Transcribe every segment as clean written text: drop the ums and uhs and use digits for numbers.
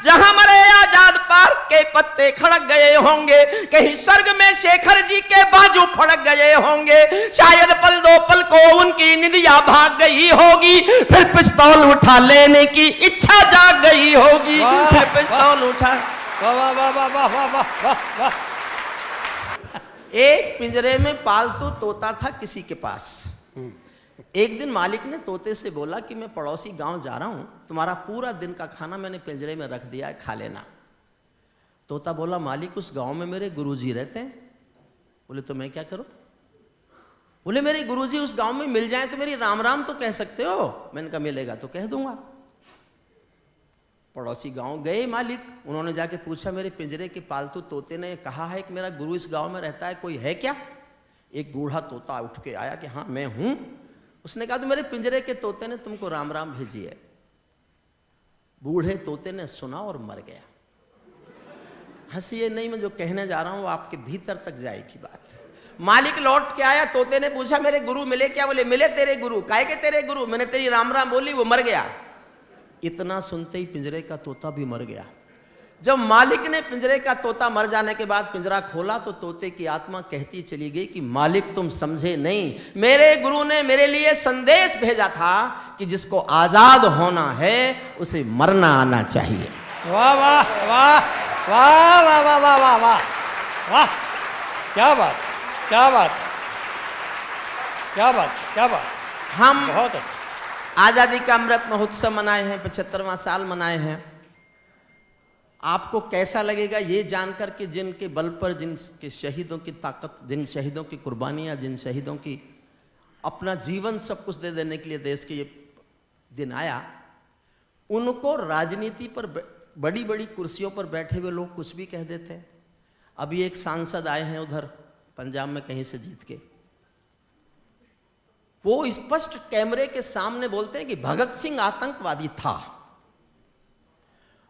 जहां मरे आजाद पार्क के पत्ते खड़क गए होंगे, कहीं स्वर्ग में शेखर जी के बाजू फड़क गए होंगे, शायद पल दो पल को उनकी निदिया भाग गई होगी, फिर पिस्तौल उठा लेने की इच्छा जाग गई होगी, फिर पिस्तौल उठा। वाह वाह वाह वाह वाह वाह वाह वाह वाह। एक पिंजरे में पालतू तोता था किसी के पास। एक दिन मालिक ने तोते से बोला कि मैं पड़ोसी गांव जा रहा हूं, तुम्हारा पूरा दिन का खाना मैंने पिंजरे में रख दिया है, खा लेना। तोता बोला मालिक उस गांव में मेरे गुरुजी रहते हैं। बोले तो मैं क्या करूं? बोले मेरे गुरुजी उस गांव में मिल जाएं तो मेरी राम राम तो कह सकते हो। मैंने कहा मिलेगा तो कह दूंगा। पड़ोसी गांव गए मालिक, उन्होंने जाके पूछा मेरे पिंजरे के पालतू तोते ने कहा है कि मेरा गुरु इस गांव में रहता है, कोई है क्या? एक बूढ़ा तोता उठ के आया कि हाँ मैं हूं। उसने कहा तो मेरे पिंजरे के तोते ने तुमको राम राम भेजी है। बूढ़े तोते ने सुना और मर गया। हंसिए नहीं, मैं जो कहने जा रहा हूं वो आपके भीतर तक जाएगी बात। मालिक लौट के आया, तोते ने पूछा मेरे गुरु मिले क्या? बोले मिले तेरे गुरु। काहे के तेरे गुरु? मैंने तेरी राम राम बोली, वो मर गया। इतना सुनते ही पिंजरे का तोता भी मर गया। जब मालिक ने पिंजरे का तोता मर जाने के बाद पिंजरा खोला तो तोते की आत्मा कहती चली गई कि मालिक तुम समझे नहीं, मेरे गुरु ने मेरे लिए संदेश भेजा था कि जिसको आजाद होना है उसे मरना आना चाहिए। वाह वाह वाह वाह वाह वाह वाह वाह वाह वाह, क्या बात क्या बात क्या बात क्या बात। हम बहुत अच्छा। आजादी का अमृत महोत्सव मनाए हैं, 75वां साल मनाए हैं। आपको कैसा लगेगा ये जानकर कि जिनके बल पर, जिनके शहीदों की ताकत, जिन शहीदों की कुर्बानियां, जिन शहीदों की अपना जीवन सब कुछ दे देने के लिए देश के ये दिन आया, उनको राजनीति पर बड़ी बड़ी कुर्सियों पर बैठे हुए लोग कुछ भी कह देते हैं। अभी एक सांसद आए हैं उधर पंजाब में कहीं से जीत के, वो स्पष्ट कैमरे के सामने बोलते हैं कि भगत सिंह आतंकवादी था।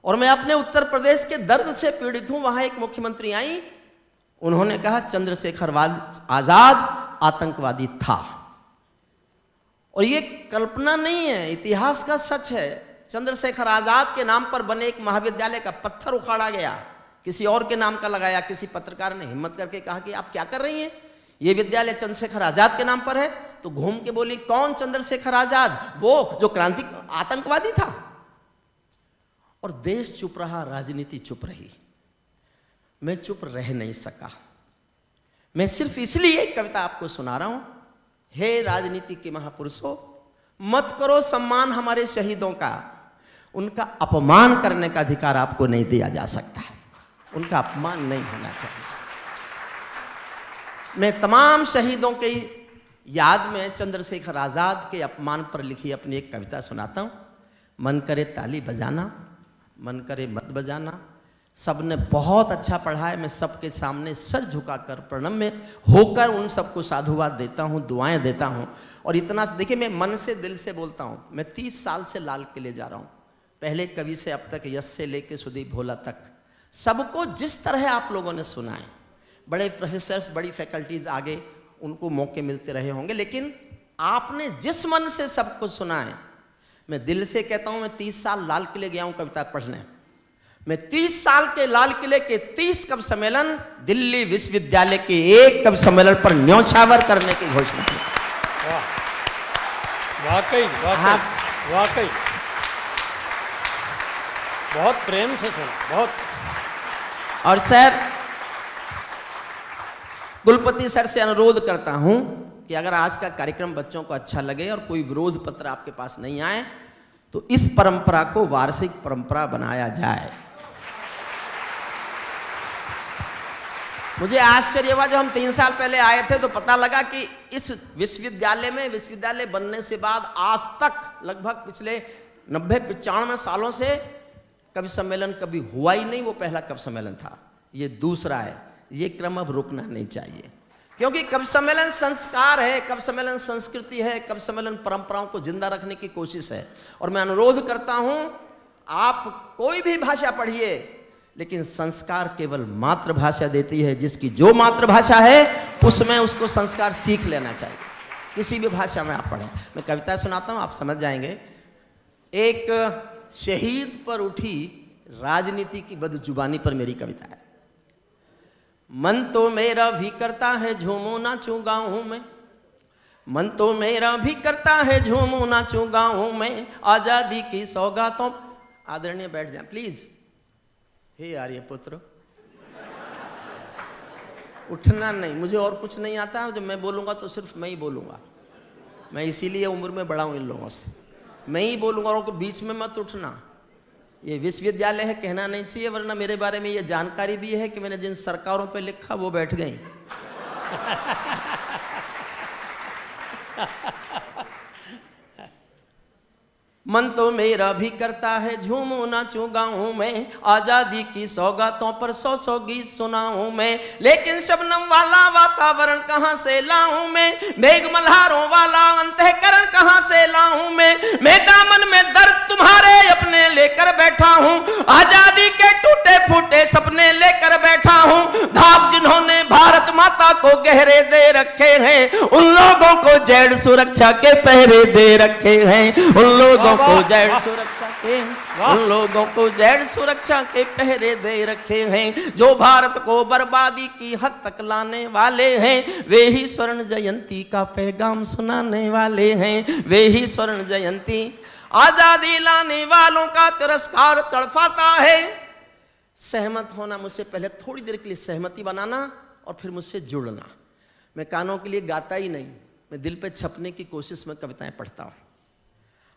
और मैं अपने उत्तर प्रदेश के दर्द से पीड़ित हूं। वहां एक मुख्यमंत्री आई, उन्होंने कहा चंद्रशेखर आजाद आतंकवादी था। और ये कल्पना नहीं है, इतिहास का सच है। चंद्रशेखर आजाद के नाम पर बने एक महाविद्यालय का पत्थर उखाड़ा गया, किसी और के नाम का लगाया। किसी पत्रकार ने हिम्मत करके कहा कि आप क्या कर रही हैं, ये विद्यालय चंद्रशेखर आजाद के नाम पर है। तो घूम के बोली कौन चंद्रशेखर आजाद? वो जो क्रांति आतंकवादी था। और देश चुप रहा, राजनीति चुप रही। मैं चुप रह नहीं सका। मैं सिर्फ इसलिए एक कविता आपको सुना रहा हूं। हे राजनीति के महापुरुषों, मत करो सम्मान हमारे शहीदों का, उनका अपमान करने का अधिकार आपको नहीं दिया जा सकता। उनका अपमान नहीं होना चाहिए। मैं तमाम शहीदों की याद में चंद्रशेखर आजाद के अपमान पर लिखी अपनी एक कविता सुनाता हूं। मन करे ताली बजाना, मन करे मत बजाना। सबने बहुत अच्छा पढ़ा है। मैं सबके सामने सर झुकाकर प्रणम्य होकर उन सबको साधुवाद देता हूँ, दुआएं देता हूँ। और इतना देखिए, मैं मन से दिल से बोलता हूँ। मैं 30 साल से लाल किले जा रहा हूँ, पहले कवि से अब तक, यश से लेके सुदीप भोला तक, सबको जिस तरह आप लोगों ने सुना है। बड़े प्रोफेसर्स, बड़ी फैकल्टीज आगे, उनको मौके मिलते रहे होंगे, लेकिन आपने जिस मन से सब कुछ सुना है, मैं दिल से कहता हूं। मैं 30 साल लाल किले गया हूं कविता पढ़ने। मैं 30 साल के लाल किले के 30 कवि सम्मेलन दिल्ली विश्वविद्यालय के एक कवि सम्मेलन पर न्योछावर करने की घोषणा की। वाकई वाकई वाकई बहुत प्रेम से सुना, बहुत। और सर, कुलपति सर से अनुरोध करता हूं कि अगर आज का कार्यक्रम बच्चों को अच्छा लगे और कोई विरोध पत्र आपके पास नहीं आए तो इस परंपरा को वार्षिक परंपरा बनाया जाए। मुझे आश्चर्य हुआ, जब हम 3 साल पहले आए थे तो पता लगा कि इस विश्वविद्यालय में, विश्वविद्यालय बनने से बाद आज तक लगभग पिछले 90-95 सालों से कवि सम्मेलन कभी हुआ ही नहीं। वो पहला कवि सम्मेलन था, ये दूसरा है। ये क्रम अब रुकना नहीं चाहिए, क्योंकि कवि सम्मेलन संस्कार है, कवि सम्मेलन संस्कृति है, कवि सम्मेलन परंपराओं को जिंदा रखने की कोशिश है। और मैं अनुरोध करता हूं, आप कोई भी भाषा पढ़िए, लेकिन संस्कार केवल मातृभाषा देती है। जिसकी जो मातृभाषा है उसमें उसको संस्कार सीख लेना चाहिए, किसी भी भाषा में आप पढ़ें। मैं कविता सुनाता हूं, आप समझ जाएंगे। एक शहीद पर उठी राजनीति की बदजुबानी पर मेरी कविता है। मन तो मेरा भी करता है झूमू नाचूं गाऊं में, मन तो मेरा भी करता है झूमू नाचूं गाऊं में, आजादी की सौगातों। आदरणीय बैठ जाए प्लीज। हे आर्य पुत्र, उठना नहीं, मुझे और कुछ नहीं आता। जब मैं बोलूंगा तो सिर्फ मैं ही बोलूंगा। मैं इसीलिए उम्र में बड़ा हूं इन लोगों से, मैं ही बोलूंगा और बीच में मत उठना। ये विश्वविद्यालय है, कहना नहीं चाहिए, वरना मेरे बारे में ये जानकारी भी है कि मैंने जिन सरकारों पे लिखा वो बैठ गई। मन तो मेरा भी करता है झूमू नाचूं गाऊं में, आजादी की सौगातों पर सौ सौ गीत सुनाऊं मैं, लेकिन शबनम वाला वातावरण कहां से लाऊं मैं, मेघ मल्हारों वाला अंतःकरण कहां से लाऊं मैं दामन में दर्द तुम्हारे अपने लेकर बैठा हूं, आजादी के टूटे फूटे सपने लेकर बैठा हूं, धाप जिन्होंने भारत माता को गहरे दे रखे हैं, उन लोगों को जेड सुरक्षा के पहरे दे रखे हैं, उन लोगों को जेड सुरक्षा के, उन लोगों को जेड सुरक्षा के पहरे दे रखे हैं, जो भारत को बर्बादी की हद तक लाने वाले हैं, वे ही स्वर्ण जयंती का पैगाम सुनाने वाले हैं, वे ही स्वर्ण जयंती। आजादी लाने वालों का तिरस्कार तड़फाता है। सहमत होना, मुझसे पहले थोड़ी देर के लिए सहमति बनाना और फिर मुझसे जुड़ना। मैं कानों के लिए गाता ही नहीं, मैं दिल पे छपने की कोशिश में कविताएं पढ़ता हूं।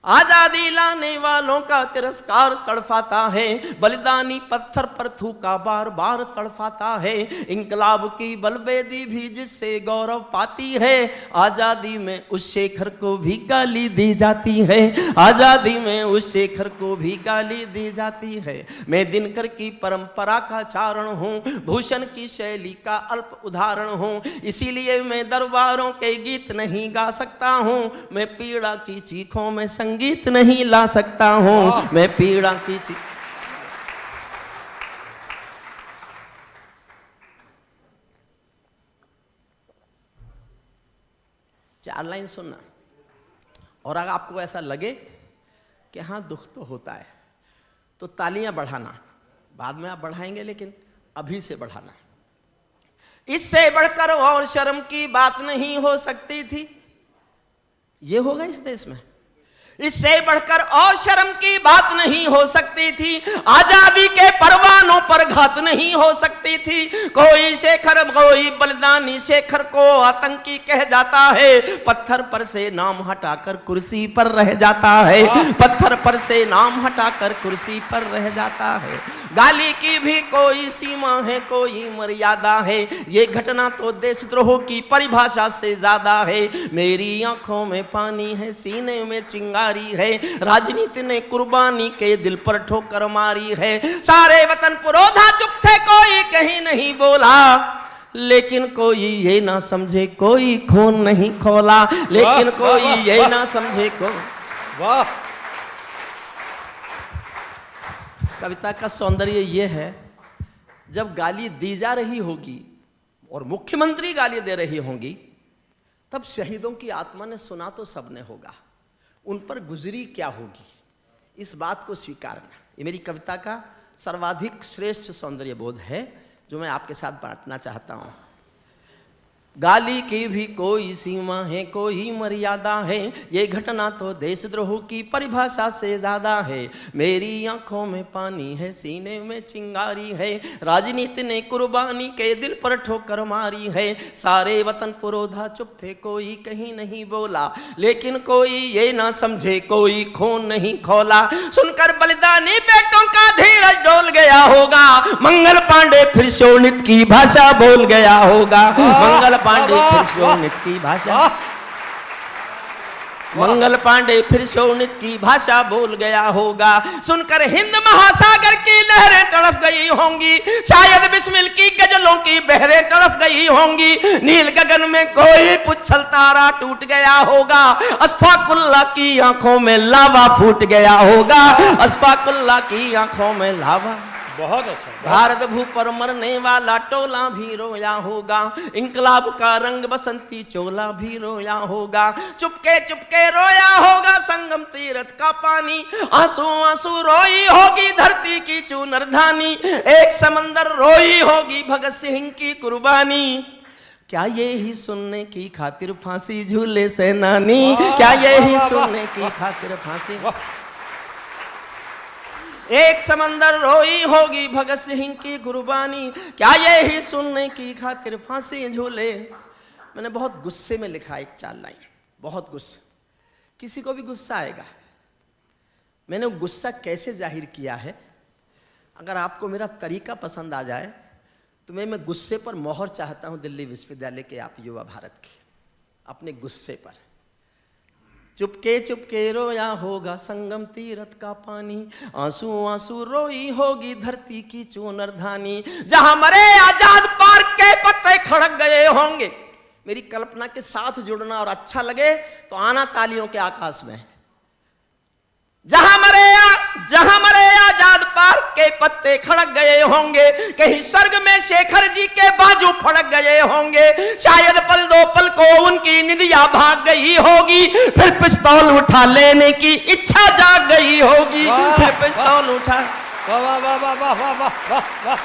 आजादी लाने वालों का तिरस्कार तड़फाता है, बलिदानी पत्थर पर थूका बार बार तड़फाता है, इंकलाब की बलबेदी भी जिससे गौरव पाती है, आजादी में उस शेखर को भी गाली दी जाती है, आजादी में उस शेखर को भी गाली दी जाती है। मैं दिनकर की परंपरा का चारण हूँ, भूषण की शैली का अल्प उदाहरण हूँ, इसीलिए मैं दरबारों के गीत नहीं गा सकता हूँ, मैं पीड़ा की चीखों में संगीत नहीं ला सकता हूं, मैं पीड़ा की चीख। चार लाइन सुनना, और अगर आपको ऐसा लगे कि हाँ दुख तो होता है तो तालियां बढ़ाना। बाद में आप बढ़ाएंगे लेकिन अभी से बढ़ाना। इससे बढ़कर और शर्म की बात नहीं हो सकती थी, ये होगा इस देश में। इससे बढ़कर और शर्म की बात नहीं हो सकती थी, आजादी के परवानों पर घात नहीं हो सकती थी। कोई शेखर, कोई बलिदानी शेखर को आतंकी कह जाता है, पत्थर पर से नाम हटाकर कुर्सी पर रह जाता है, पत्थर पर से नाम हटाकर कुर्सी पर रह जाता है। गाली की भी कोई सीमा है, कोई मर्यादा है, ये घटना तो देशद्रोह की परिभाषा से ज्यादा है। मेरी आंखों में पानी है, सीने में चिंगारी है, राजनीति ने कुर्बानी के दिल पर ठोकर मारी है। सारे वतन पुरोधा चुप थे, कोई कहीं नहीं बोला, लेकिन कोई ये ना समझे कोई खून नहीं खोला, लेकिन कोई ये ना समझे को। वाह! कविता का सौंदर्य ये है, जब गाली दी जा रही होगी और मुख्यमंत्री गाली दे रही होंगी, तब शहीदों की आत्मा ने सुना तो सबने होगा, उन पर गुजरी क्या होगी, इस बात को स्वीकारना। ये मेरी कविता का सर्वाधिक श्रेष्ठ सौंदर्य बोध है जो मैं आपके साथ बांटना चाहता हूं। गाली की भी कोई सीमा है, कोई मर्यादा है, ये घटना तो देशद्रोह की परिभाषा से ज्यादा है। मेरी आंखों में पानी है, सीने में चिंगारी है, राजनीति ने कुर्बानी के दिल पर ठोकर मारी है। सारे वतन पुरोधा चुप थे, कोई कहीं नहीं बोला, लेकिन कोई ये ना समझे कोई खून नहीं खोला। सुनकर बलिदानी बेटों का धीरज डोल गया होगा, मंगल पांडे फिर शोणित की भाषा बोल गया होगा, मंगल पांडे फिर शोणित की भाषा, मंगल पांडे फिर शोणित की भाषा बोल गया होगा। सुनकर हिंद महासागर की लहरें तड़फ गई होंगी, शायद बिस्मिल की गजलों की बहरें तड़फ गई होंगी, नील गगन में कोई पुच्छल तारा टूट गया होगा, अशफाकुल्लाह की आंखों में लावा फूट गया होगा, अशफाकुल्लाह की आंखों में लावा। बहुत अच्छा। भारत भू पर मरने वाला टोला भी रोया होगा, इंकलाब का रंग बसंती चोला भी रोया होगा, चुपके चुपके रोया होगा संगम तीरथ का पानी, आंसू आंसू रोई होगी धरती की चूनरधानी, एक समंदर रोई होगी भगत सिंह की कुर्बानी। क्या ये ही सुनने की खातिर फांसी झूले सेनानी, क्या ये ही सुनने की खातिर फांसी। एक समंदर रोई होगी भगत सिंह की कुर्बानी, क्या ये ही सुनने की खातिर फांसी झूले। मैंने बहुत गुस्से में लिखा एक 4 लाइन, बहुत गुस्से। किसी को भी गुस्सा आएगा। मैंने गुस्सा कैसे जाहिर किया है, अगर आपको मेरा तरीका पसंद आ जाए तो मैं गुस्से पर मोहर चाहता हूं दिल्ली विश्वविद्यालय के आप युवा भारत के, अपने गुस्से पर। चुपके चुपके रोया होगा संगम तीरथ का पानी, आंसू आंसू रोई होगी धरती की चूनरधानी, जहां मरे आजाद पार्क के पत्ते खड़क गए होंगे। मेरी कल्पना के साथ जुड़ना और अच्छा लगे तो आना तालियों के आकाश में। जहां मरे आजाद पार्क के पत्ते खड़क गए होंगे, कहीं स्वर्ग में शेखर जी के बाजू फड़क गए होंगे, शायद पल दो पल को उनकी निदिया भाग गई होगी, फिर पिस्तौल उठा लेने की इच्छा जाग गई होगी, फिर पिस्तौल उठा। वाह वाह वाह वाह वाह वाह वाह वाह वाह।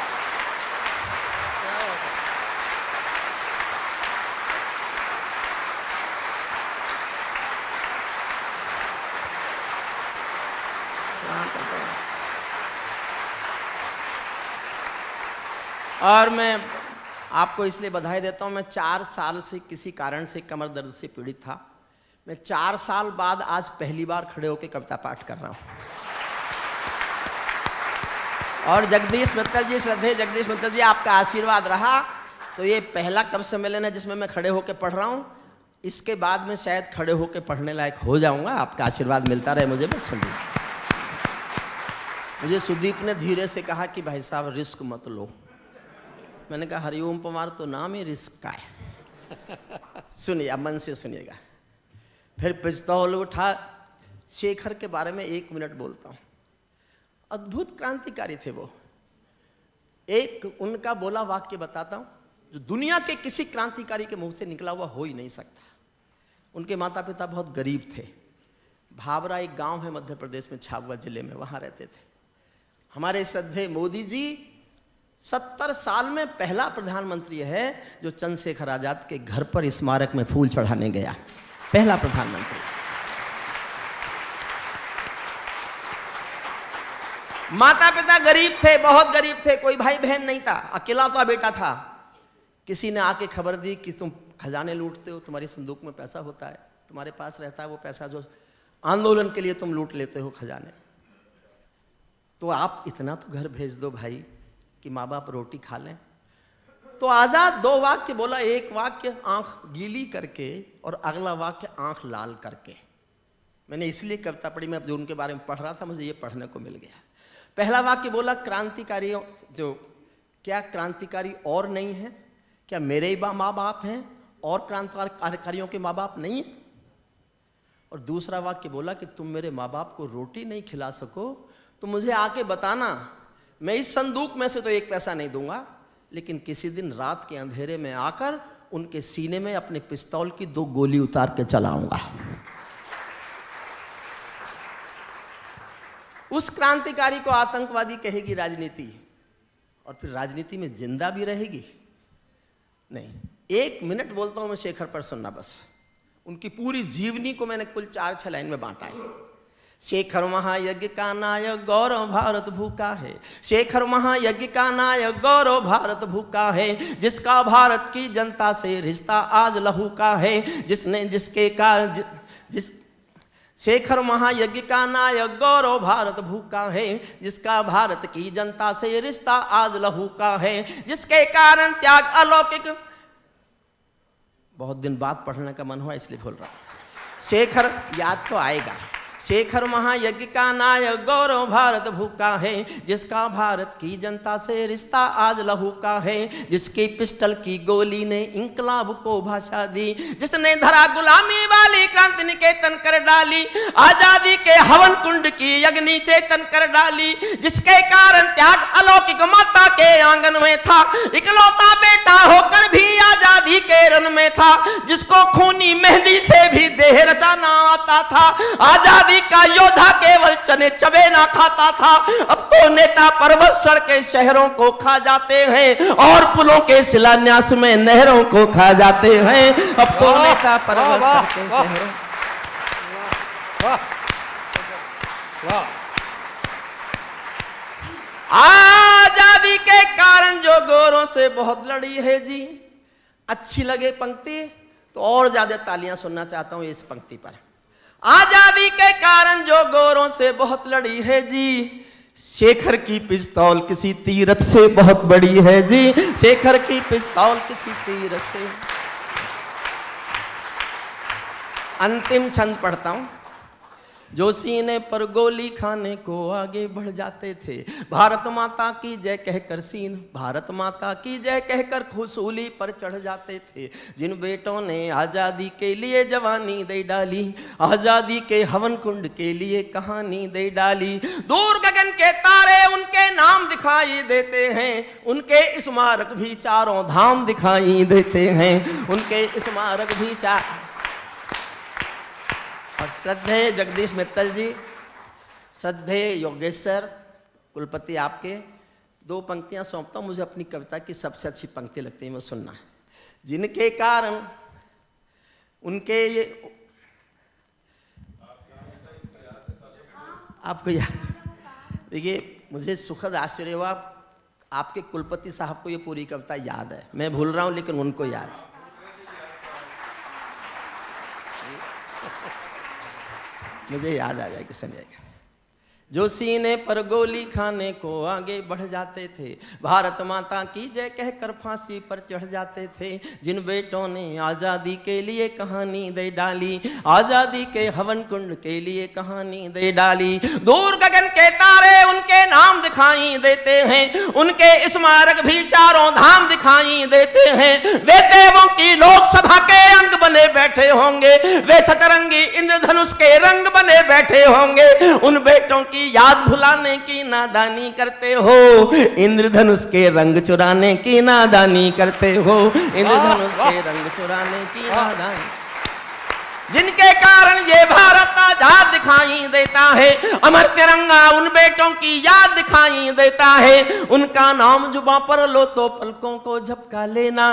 और मैं आपको इसलिए बधाई देता हूं, मैं 4 साल से किसी कारण से कमर दर्द से पीड़ित था। मैं 4 साल बाद आज पहली बार खड़े होकर कविता पाठ कर रहा हूं। और जगदीश मित्तल जी, श्रद्धेय जगदीश मित्तल जी, आपका आशीर्वाद रहा तो ये पहला कवि सम्मेलन है जिसमें मैं खड़े होकर पढ़ रहा हूं। इसके बाद में शायद खड़े होकर पढ़ने लायक हो जाऊंगा। आपका आशीर्वाद मिलता रहे मुझे। बस मुझे सुदीप ने धीरे से कहा कि भाई साहब रिस्क मत लो। मैंने कहा हरिओम पवार तो नाम ही रिस्क का है। सुनिए, अब मन से सुनिएगा। फिर पिस्तौल उठा। शेखर के बारे में 1 मिनट बोलता हूं। अद्भुत क्रांतिकारी थे वो। एक उनका बोला वाक्य बताता हूं जो दुनिया के किसी क्रांतिकारी के मुंह से निकला हुआ हो ही नहीं सकता। उनके माता पिता बहुत गरीब थे। भावरा एक गांव है मध्य प्रदेश में, झाबुआ जिले में, वहां रहते थे। हमारे श्रद्धेय मोदी जी 70 साल में पहला प्रधानमंत्री है जो चंद्रशेखर आजाद के घर पर स्मारक में फूल चढ़ाने गया। पहला प्रधानमंत्री। माता पिता गरीब थे, बहुत गरीब थे। कोई भाई बहन नहीं था, अकेला बेटा था। किसी ने आके खबर दी कि तुम खजाने लूटते हो, तुम्हारी संदूक में पैसा होता है, तुम्हारे पास रहता है वो पैसा जो आंदोलन के लिए तुम लूट लेते हो खजाने, तो आप इतना तो घर भेज दो भाई कि माँ बाप रोटी खा लें। तो आजाद 2 वाक्य बोला। एक वाक्य आंख गीली करके और अगला वाक्य आंख लाल करके। मैंने इसलिए कविता पढ़ी, मैं जो उनके बारे में पढ़ रहा था मुझे ये पढ़ने को मिल गया। पहला वाक्य बोला, क्रांतिकारियों जो क्या क्रांतिकारी और नहीं है? क्या मेरे ही माँ बाप हैं और क्रांतिकारियों के माँ बाप नहीं है? और दूसरा वाक्य बोला कि तुम मेरे माँ बाप को रोटी नहीं खिला सको तो मुझे आके बताना। मैं इस संदूक में से तो 1 पैसा नहीं दूंगा, लेकिन किसी दिन रात के अंधेरे में आकर उनके सीने में अपने पिस्तौल की 2 गोली उतार के चलाऊंगा। उस क्रांतिकारी को आतंकवादी कहेगी राजनीति, और फिर राजनीति में जिंदा भी रहेगी? नहीं। 1 मिनट बोलता हूं मैं शेखर पर, सुनना बस। उनकी पूरी जीवनी को मैंने कुल 4-6 लाइन में बांटा है। शेखर महायज्ञ का नायक, गौरव भारत भूखा है। शेखर महायज्ञ का नायक, गौरव भारत भूखा है। जिसका भारत की जनता से रिश्ता आज लहू का है। जिसने जिसके कारण शेखर महायज्ञ का नायक, गौरव भारत भूखा है। जिसका भारत की जनता से रिश्ता आज लहू का है। जिसके कारण त्याग अलौकिक। बहुत दिन बाद पढ़ने का मन हुआ इसलिए बोल रहा हूं। शेखर याद तो आएगा। शेखर महायज्ञ का नायक, गौरव भारत भूखा है। जिसका भारत की जनता से रिश्ता आज लहू का है। जिसकी पिस्टल की गोली ने इंकलाब को भाषा दी। जिसने धरा गुलामी वाली क्रांति निकेतन कर डाली। आजादी के हवन कुंड की अग्नि चेतन कर डाली। जिसके कारण त्याग अलौकिक माता के आंगन में था, इकलौता बेटा होकर भी आजादी के रन में था, जिसको खूनी मेहंदी से भी देह रचाना आता था। आजादी का योद्धा केवल चने चबे ना खाता था, अब तो नेता पर्वत सड़कें शहरों को खा जाते हैं और पुलों के शिलान्यास में नहरों को खा जाते हैं। अब तो नेता पर्वत सड़कें शहरों। वाह वाह। आजादी के कारण जो गोरों से बहुत लड़ी है जी। अच्छी लगे पंक्ति तो और ज्यादा तालियां सुनना चाहता हूं इस पंक्ति पर। आजादी के कारण जो गोरों से बहुत लड़ी है जी, शेखर की पिस्तौल किसी तीरथ से बहुत बड़ी है जी, शेखर की पिस्तौल किसी तीरथ से। अंतिम छंद पढ़ता हूं। जो सीने पर गोली खाने को आगे बढ़ जाते थे, भारत माता की जय कहकर सीन, भारत माता की जय कहकर खुसूली पर चढ़ जाते थे। जिन बेटों ने आज़ादी के लिए जवानी दे डाली, आज़ादी के हवन कुंड के लिए कहानी दे डाली। दूर गगन के तारे उनके नाम दिखाई देते हैं, उनके स्मारक भी चारों धाम दिखाई देते हैं, उनके स्मारक भी और श्रद्धेय जगदीश मित्तल जी, श्रद्धेय योगेश सर, कुलपति आपके 2 पंक्तियां सौंपता हूं। मुझे अपनी कविता की सबसे अच्छी पंक्ति लगती है, वो सुनना है। जिनके कारण उनके ये आपको याद, देखिए मुझे सुखद आश्चर्य हुआ, आपके कुलपति साहब को ये पूरी कविता याद है। मैं भूल रहा हूं लेकिन उनको याद है। मुझे याद आ जाएगा, समझेगा। जो सीने पर गोली खाने को आगे बढ़ जाते थे, भारत माता की जय कहकर फांसी पर चढ़ जाते थे। जिन बेटों ने आज़ादी के लिए कहानी दे डाली, आज़ादी के हवन कुंड के लिए कहानी दे डाली। दूर गगन के तारे उनके नाम दिखाई देते हैं, उनके स्मारक भी चारों धाम दिखाई देते हैं। वे देवों की लोकसभा के अंग बने बैठे होंगे, वे सतरंगी इंद्रधनुष के रंग बने बैठे होंगे। उन बेटों की याद भुलाने की नादानी करते हो, इंद्रधनुष के रंग चुराने की नादानी करते हो, इंद्रधनुष के रंग चुराने की नादानी। जिनके कारण ये भारत आजाद दिखाई देता है, अमर तिरंगा उन बेटों की याद दिखाई देता है। उनका नाम जुबां पर लो तो पलकों को झपका लेना,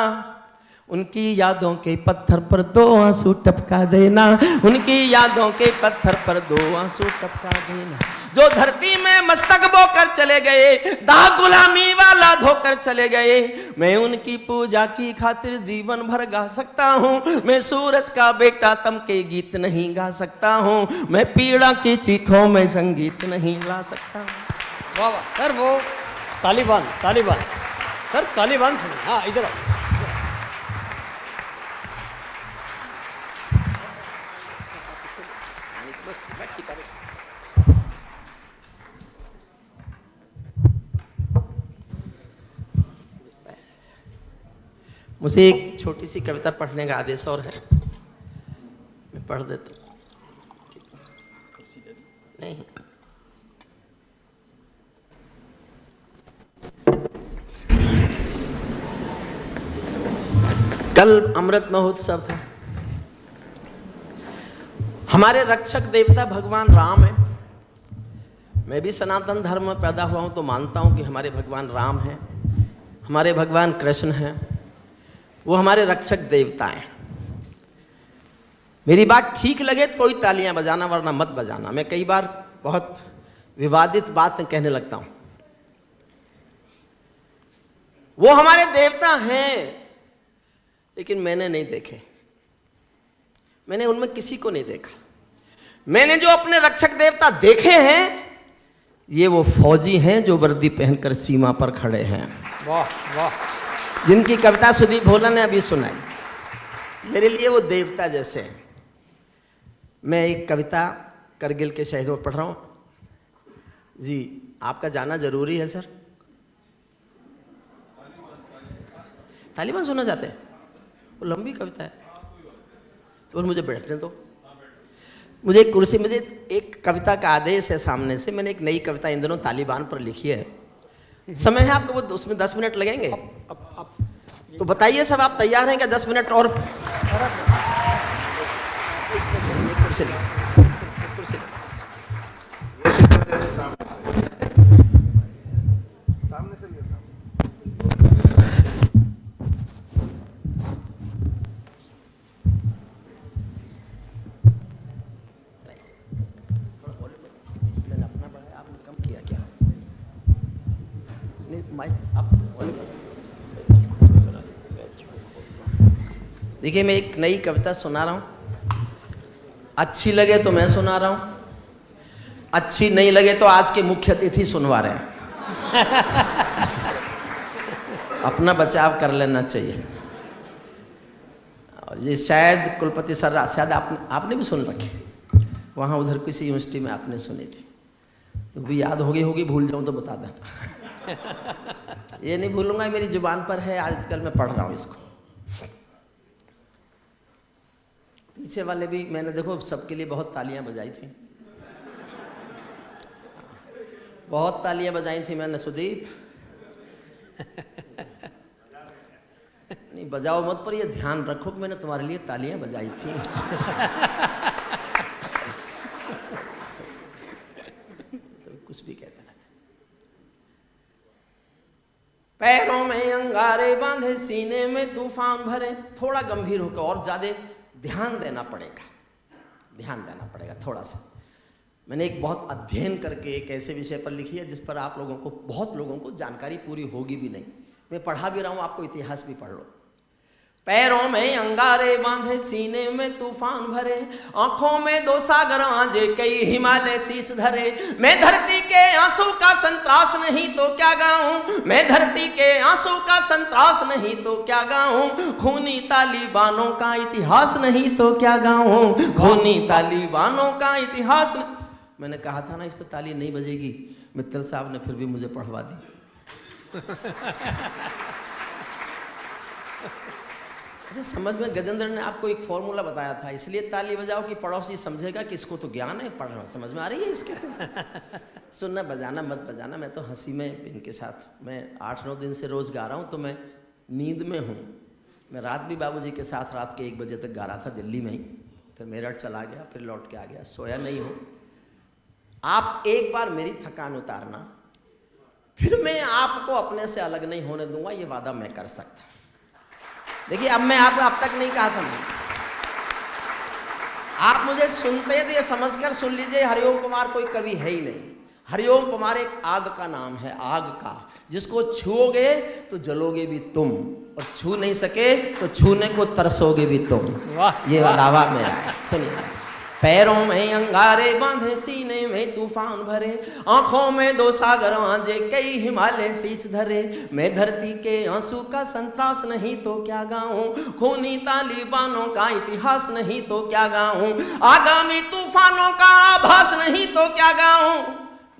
उनकी यादों के पत्थर पर 2 आंसू टपका देना, उनकी यादों के पत्थर पर 2 आंसू टपका देना। जो धरती में मस्तक बोकर चले गए, दाग गुलामी वाला धोकर चले गए, मैं उनकी पूजा की खातिर जीवन भर गा सकता हूँ। मैं सूरज का बेटा तम के गीत नहीं गा सकता हूँ, मैं पीड़ा की चीखों में संगीत नहीं ला सकता हूँ। वाह वाह सर, वो तालिबान तालिबान सर, तालिबान सुनो। हाँ इधर आओ। मुझे एक छोटी सी कविता पढ़ने का आदेश और है, मैं पढ़ देता हूँ। नहीं, कल अमृत महोत्सव था। हमारे रक्षक देवता भगवान राम है। मैं भी सनातन धर्म में पैदा हुआ हूं तो मानता हूं कि हमारे भगवान राम हैं, हमारे भगवान कृष्ण हैं, वो हमारे रक्षक देवता हैं। मेरी बात ठीक लगे तो ही तालियां बजाना, वरना मत बजाना। मैं कई बार बहुत विवादित बात कहने लगता हूं। वो हमारे देवता हैं, लेकिन मैंने नहीं देखे, मैंने उनमें किसी को नहीं देखा। मैंने जो अपने रक्षक देवता देखे हैं, ये वो फौजी हैं जो वर्दी पहनकर सीमा पर खड़े हैं। वाह वाह। जिनकी कविता सुदीप भोला ने अभी सुनाई, मेरे लिए वो देवता जैसे हैं। मैं एक कविता करगिल के शहीदों पर पढ़ रहा हूँ जी। आपका जाना जरूरी है सर? तालिबान सुनना चाहते हैं? वो लंबी कविता है तो मुझे बैठने दो। मुझे एक कुर्सी, मुझे एक कविता का आदेश है सामने से। मैंने एक नई कविता इन दिनों तालिबान पर लिखी है। समय है आपको, वो उसमें 10 मिनट लगेंगे। तो बताइए सब, आप तैयार हैं क्या 10 मिनट और? कुर्सी ले, कुर्सी ले। सामने से लिया, मैंने अपना बढ़ाया, आपने कम किया क्या? नहीं माइक आप। देखिए मैं एक नई कविता सुना रहा हूँ, अच्छी लगे तो मैं सुना रहा हूँ, अच्छी नहीं लगे तो आज के मुख्य अतिथि सुनवा रहे हैं। अपना बचाव कर लेना चाहिए। और ये शायद कुलपति सर, शायद आपने भी सुन रखी, वहाँ उधर किसी यूनिवर्सिटी में आपने सुनी थी, तो भी याद होगी, भूल जाऊँ तो बता देना। ये नहीं भूलूंगा, मेरी जुबान पर है, आजकल मैं पढ़ रहा हूँ इसको। पीछे वाले भी मैंने देखो सबके लिए बहुत तालियां बजाई थी, बहुत तालियां बजाई थी मैंने सुदीप। नहीं बजाओ मत, पर ये ध्यान रखो कि मैंने तुम्हारे लिए तालियां बजाई थी। तो कुछ भी कहते रहते। पैरों में अंगारे बांधे, सीने में तूफान भरे। थोड़ा गंभीर होकर और ज्यादा ध्यान देना पड़ेगा थोड़ा सा। मैंने एक बहुत अध्ययन करके एक ऐसे विषय पर लिखी है जिस पर आप लोगों को, बहुत लोगों को जानकारी पूरी होगी भी नहीं। मैं पढ़ा भी रहा हूँ, आपको इतिहास भी पढ़ लो। पैरों में अंगारे बांधे, सीने में तूफान भरे, आंखों में 2 सागर आंजे, कई हिमालय शीश धरे। मैं धरती के आंसू का संतरास नहीं तो क्या गाऊं, मैं धरती के आंसू का संतरास नहीं तो क्या गाऊं, खूनी तालिबानों का इतिहास नहीं तो क्या गाऊं, खूनी तालिबानों का इतिहास। मैंने कहा था ना इस पर ताली नहीं बजेगी, मित्तल साहब ने फिर भी मुझे पढ़वा दी। अच्छा, समझ में गजेंद्र ने आपको एक फॉर्मूला बताया था, इसलिए ताली बजाओ कि पड़ोसी समझेगा कि इसको तो ज्ञान है, पढ़ना समझ में आ रही है इसके से। सुनना, बजाना मत बजाना। मैं तो हंसी में इनके साथ, मैं 8-9 दिन से रोज गा रहा हूँ, तो मैं नींद में हूँ। मैं रात भी बाबूजी के साथ रात के 1 बजे तक गा रहा था दिल्ली में ही, फिर मेरठ चला गया, फिर लौट के आ गया, सोया नहीं हूँ। आप एक बार मेरी थकान उतारना, फिर मैं आपको अपने से अलग नहीं होने दूंगा, ये वादा मैं कर सकता। देखिए अब मैं अब तक नहीं कहा था मैं, आप मुझे सुनते हैं तो ये समझकर सुन लीजिए, हरिओम कुमार कोई कवि है ही नहीं। हरिओम कुमार एक आग का नाम है, आग का, जिसको छुओगे तो जलोगे भी तुम, और छू नहीं सके तो छूने को तरसोगे भी तुम। ये दावा मेरा है, सुनिए। पैरों में अंगारे बांधे, सीने में तूफान भरे, आंखों में 2 सागर आंजे, कई हिमालय शीश धरे। मैं धरती के आंसू का संतरास नहीं तो क्या गाऊं, खूनी तालिबानों का इतिहास नहीं तो क्या गाऊं, आगामी तूफानों का आभास नहीं तो क्या गाऊं,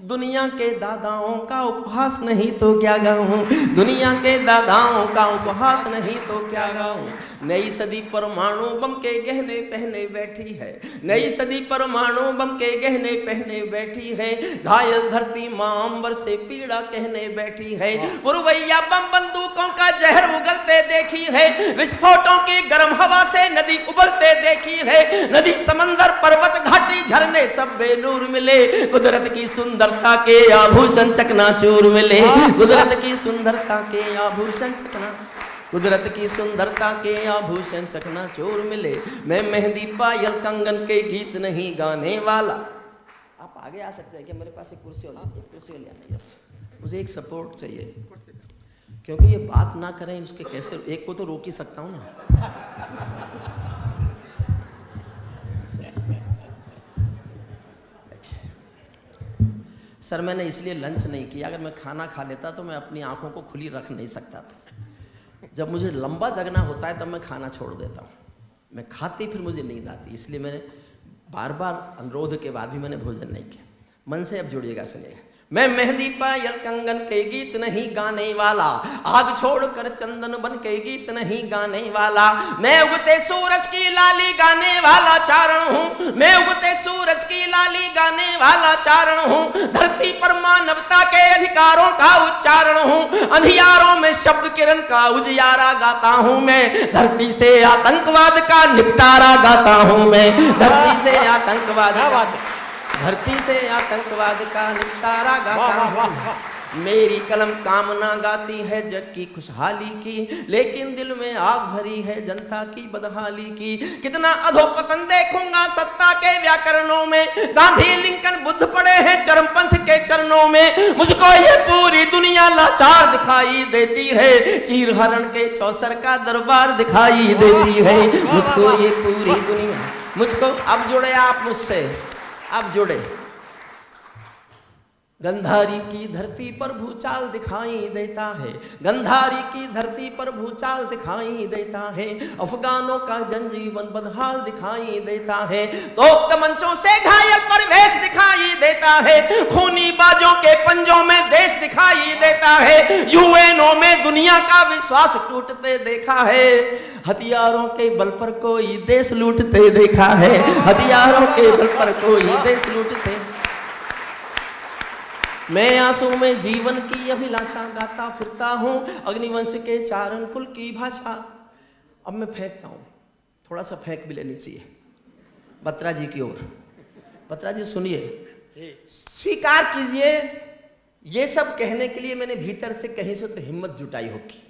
दुनिया के दादाओं का उपहास नहीं तो क्या गाऊं, दुनिया के दादाओं का उपहास नहीं तो क्या गाऊं। नई सदी परमाणु बम के गहने पहने बैठी है, नई सदी परमाणु बम के गहने पहने बैठी है, घायल धरती मां अंबर से पीड़ा कहने बैठी है, पुरवैया बम बंदूकों का जहर उगलते देखी है, विस्फोटों की गर्म हवा से नदी उबलते देखी है, नदी समंदर पर्वत घाटी झरने सब बेनूर मिले, कुदरत की सुंदरता के आभूषण चकनाचूर मिले, कुदरत की सुंदरता के आभूषण चकना, कुदरत की सुंदरता के आभूषण चकनाचूर मिले। मैं मेहंदी पायल कंगन के गीत नहीं गाने वाला। आप आगे आ सकते हैं क्या? मेरे पास एक कुर्सी और ले आना। यस, मुझे एक सपोर्ट चाहिए, क्योंकि ये बात ना करें उसके कैसे, एक को तो रोक ही सकता हूँ ना। सर मैंने इसलिए लंच नहीं किया, अगर मैं खाना खा लेता तो मैं अपनी आंखों को खुली रख नहीं सकता था। जब मुझे लंबा जगना होता है तब मैं खाना छोड़ देता हूँ, मैं खाती फिर मुझे नींद आती, इसलिए मैंने बार बार अनुरोध के बाद भी मैंने भोजन नहीं किया। मन से अब जुड़िएगा, सुनिएगा। मैं मेहंदी पायल कंगन के गीत नहीं गाने वाला, आग छोड़कर चंदन बन के गीत नहीं गाने वाला। मैं उगते सूरज की लाली गाने वाला चारण हूँ, मैं उगते सूरज की लाली गाने वाला चारण हूँ। धरती पर मानवता के अधिकारों का उच्चारण हूँ, अंधियारों में शब्द किरण का उजियारा गाता हूँ मैं। धरती से आतंकवाद का निपटारा गाता हूँ मैं, धरती से आतंकवाद, धरती से आतंकवाद का निपटारा गाता हूँ। मेरी कलम कामना गाती है जग की खुशहाली की, लेकिन दिल में आग भरी है जनता की बदहाली की। कितना अधोपतन देखूंगा सत्ता के व्याकरणों में, गांधी लिंकन बुद्ध पड़े हैं चरमपंथ के चरणों में। मुझको ये पूरी दुनिया लाचार दिखाई देती है, चीर हरण के चौसर का दरबार दिखाई देती है। मुझको ये पूरी दुनिया, मुझको अब जुड़े आप मुझसे, अब जुड़े। गंधारी की धरती पर भूचाल दिखाई देता है, गंधारी की धरती पर भूचाल दिखाई देता है। अफगानों का जनजीवन बदहाल दिखाई देता है, तोप मंचों से घायल परिवेश दिखाई देता है। खूनी बाजों के पंजों में देश दिखाई देता है, यूएनओ में दुनिया का विश्वास टूटते देखा है। हथियारों के बल पर कोई देश लूटते देखा है, हथियारों के बल पर कोई देश लूटते। मैं आंसू में जीवन की अभिलाषा गाता फिरता हूँ, अग्निवंश के चारण कुल की भाषा। अब मैं फेंकता हूँ, थोड़ा सा फेंक भी लेनी चाहिए बत्रा जी की ओर। बत्रा जी सुनिए, स्वीकार कीजिए, ये सब कहने के लिए मैंने भीतर से कहीं से तो हिम्मत जुटाई होगी।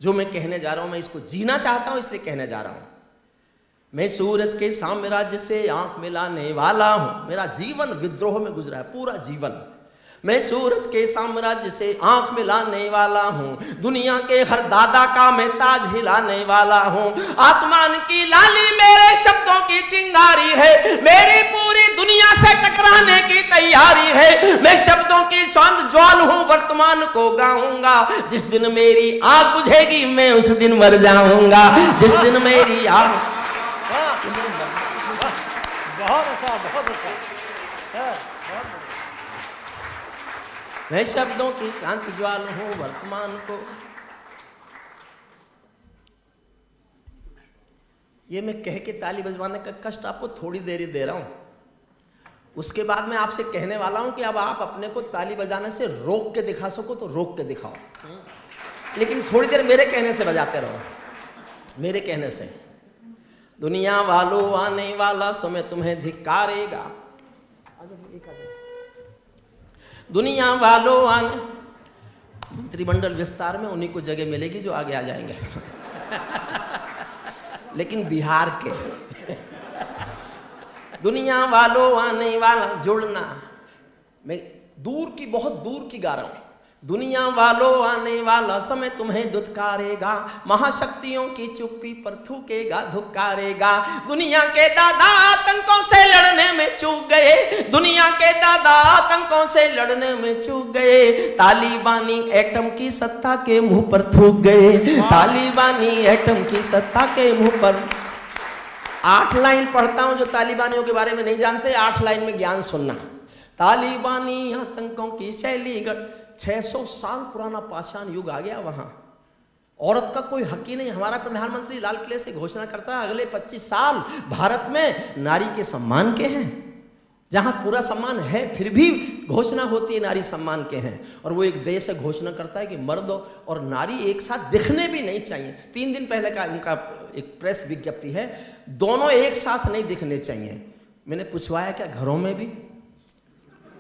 जो मैं कहने जा रहा हूं, मैं इसको जीना चाहता हूं, इसलिए कहने जा रहा हूं। मैं सूरज के साम्राज्य से आंख मिलाने वाला हूं। मेरा जीवन विद्रोह में गुजरा है, पूरा जीवन। मैं सूरज के साम्राज्य से आंख मिलाने वाला हूँ, दुनिया के हर दादा का मैं ताज हिलाने वाला हूँ। आसमान की लाली मेरे शब्दों की चिंगारी है, मेरी पूरी दुनिया से टकराने की तैयारी है। मैं शब्दों की शांत ज्वाल हूँ, वर्तमान को गाऊंगा। जिस दिन मेरी आग बुझेगी मैं उस दिन मर जाऊंगा, जिस दिन मेरी आग। बहुत अच्छा, बहुत अच्छा। मैं शब्दों की क्रांति ज्वाल हूं, वर्तमान को। ये मैं कह के ताली बजवाने का कष्ट आपको थोड़ी देर ही दे रहा हूं। उसके बाद मैं आपसे कहने वाला हूं कि अब आप अपने को ताली बजाने से रोक के दिखा सको तो रोक के दिखाओ, लेकिन थोड़ी देर मेरे कहने से बजाते रहो, मेरे कहने से। दुनिया वालों, आने वाला समय तुम्हें धिक्कारेगा। दुनिया वालों, आने मंत्रिमंडल विस्तार में उन्हीं को जगह मिलेगी जो आगे आ जाएंगे लेकिन बिहार के दुनिया वालों, आने वाला, जुड़ना। मैं दूर की, बहुत दूर की गा रहा हूं। दुनिया वालों, आने वाला समय तुम्हें दुत्कारेगा, महाशक्तियों की चुप्पी पर थूकेगा, धुकारेगा। दुनिया के दादा आतंकों से लड़ने में चूक गए, दुनिया के दादा आतंकों से लड़ने में चूक गए। तालिबानी एटम की सत्ता के मुंह पर थूक गए, तालिबानी एटम की सत्ता के मुंह पर। 8 लाइन पढ़ता हूं, जो तालिबानियों के बारे में नहीं जानते, 8 लाइन में ज्ञान सुनना। तालिबानी आतंकों की शैली, 600 साल पुराना पाषाण युग आ गया वहां। औरत का कोई हक ही नहीं। हमारा प्रधानमंत्री लाल किले से घोषणा करता है अगले 25 साल भारत में नारी के सम्मान के हैं। जहां पूरा सम्मान है फिर भी घोषणा होती है नारी सम्मान के हैं। और वो एक देश से घोषणा करता है कि मर्द और नारी एक साथ दिखने भी नहीं चाहिए। 3 दिन पहले का उनका एक प्रेस विज्ञप्ति है, दोनों एक साथ नहीं दिखने चाहिए। मैंने पूछवाया क्या घरों में भी?